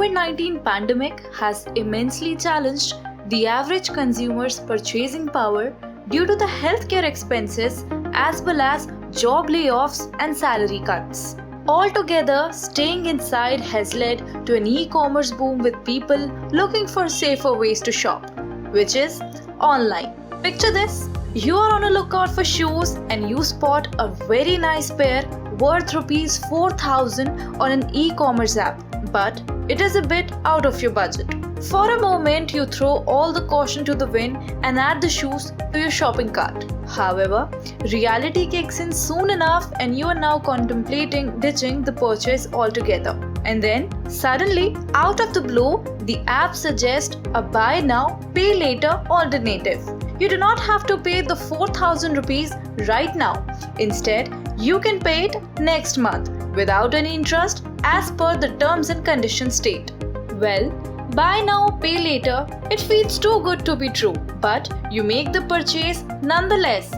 COVID-19 pandemic has immensely challenged the average consumer's purchasing power due to the healthcare expenses as well as job layoffs and salary cuts. Altogether, staying inside has led to an e-commerce boom with people looking for safer ways to shop, which is online. Picture this. You are on a lookout for shoes and you spot a very nice pair worth rupees 4,000 on an e-commerce app, but it is a bit out of your budget. For a moment, you throw all the caution to the wind and add the shoes to your shopping cart. However, reality kicks in soon enough and you are now contemplating ditching the purchase altogether. And then, suddenly, out of the blue, the app suggests a buy now, pay later alternative. You do not have to pay the 4,000 rupees right now. Instead, you can pay it next month without any interest as per the terms and conditions state. Well, buy now, pay later, it feels too good to be true, but you make the purchase nonetheless.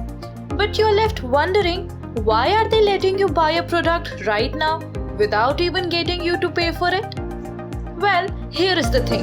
But you're left wondering, why are they letting you buy a product right now without even getting you to pay for it? Well, here is the thing.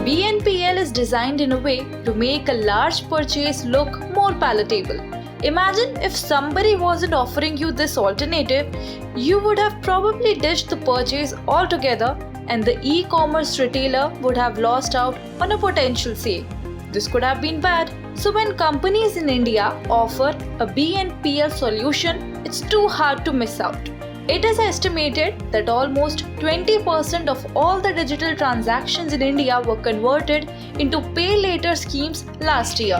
BNPL is designed in a way to make a large purchase look more palatable. Imagine if somebody wasn't offering you this alternative, you would have probably ditched the purchase altogether and the e-commerce retailer would have lost out on a potential sale. This could have been bad. So when companies in India offer a BNPL solution, it's too hard to miss out. It is estimated that almost 20% of all the digital transactions in India were converted into pay later schemes last year.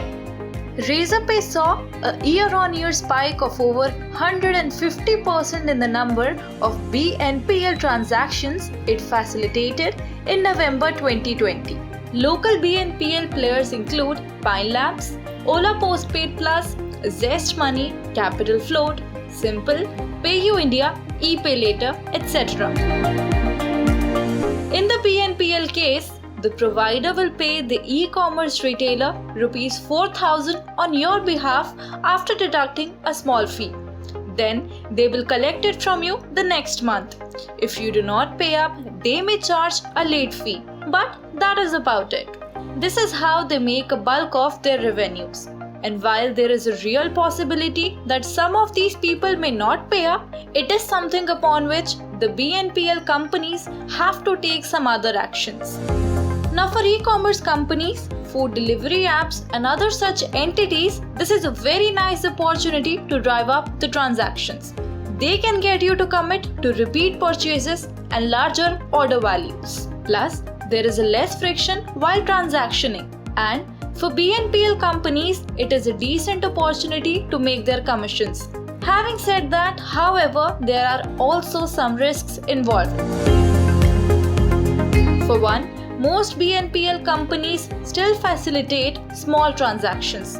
Razorpay saw a year-on-year spike of over 150% in the number of BNPL transactions it facilitated in November 2020. Local BNPL players include Pine Labs, Ola Postpaid Plus, Zest Money, Capital Float, Simple, PayU India, ePay Later, etc. In the BNPL case, the provider will pay the e-commerce retailer rupees 4,000 on your behalf after deducting a small fee. Then they will collect it from you the next month. If you do not pay up, they may charge a late fee. But that is about it. This is how they make a bulk of their revenues. And while there is a real possibility that some of these people may not pay up, it is something upon which the BNPL companies have to take some other actions. Now for e-commerce companies, food delivery apps and other such entities, this is a very nice opportunity to drive up the transactions. They can get you to commit to repeat purchases and larger order values. Plus, there is a less friction while transactioning. And for BNPL companies, it is a decent opportunity to make their commissions. Having said that, however, there are also some risks involved. For one, most BNPL companies still facilitate small transactions.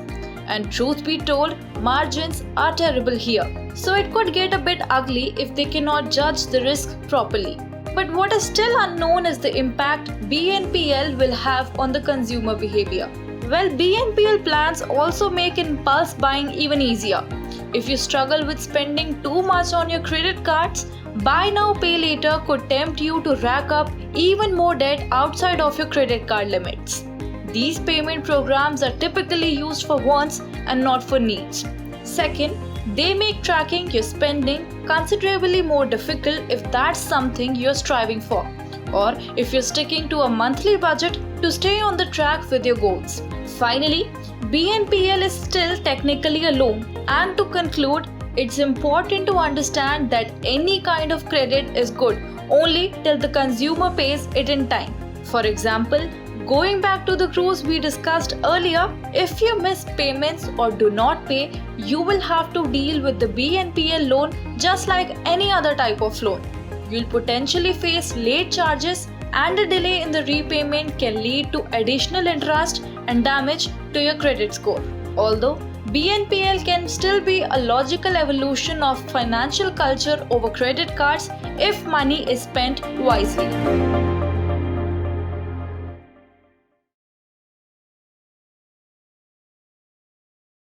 And truth be told, margins are terrible here. So it could get a bit ugly if they cannot judge the risk properly. But what is still unknown is the impact BNPL will have on the consumer behavior. Well, BNPL plans also make impulse buying even easier. If you struggle with spending too much on your credit cards, buy now, pay later could tempt you to rack up even more debt outside of your credit card limits. These payment programs are typically used for wants and not for needs. Second, they make tracking your spending considerably more difficult if that's something you're striving for, or if you're sticking to a monthly budget to stay on the track with your goals. Finally, BNPL is still technically a loan, and to conclude, it's important to understand that any kind of credit is good only till the consumer pays it in time. For example, going back to the cruise we discussed earlier, if you miss payments or do not pay, you will have to deal with the BNPL loan just like any other type of loan. You'll potentially face late charges, and a delay in the repayment can lead to additional interest and damage to your credit score. Although BNPL can still be a logical evolution of financial culture over credit cards if money is spent wisely.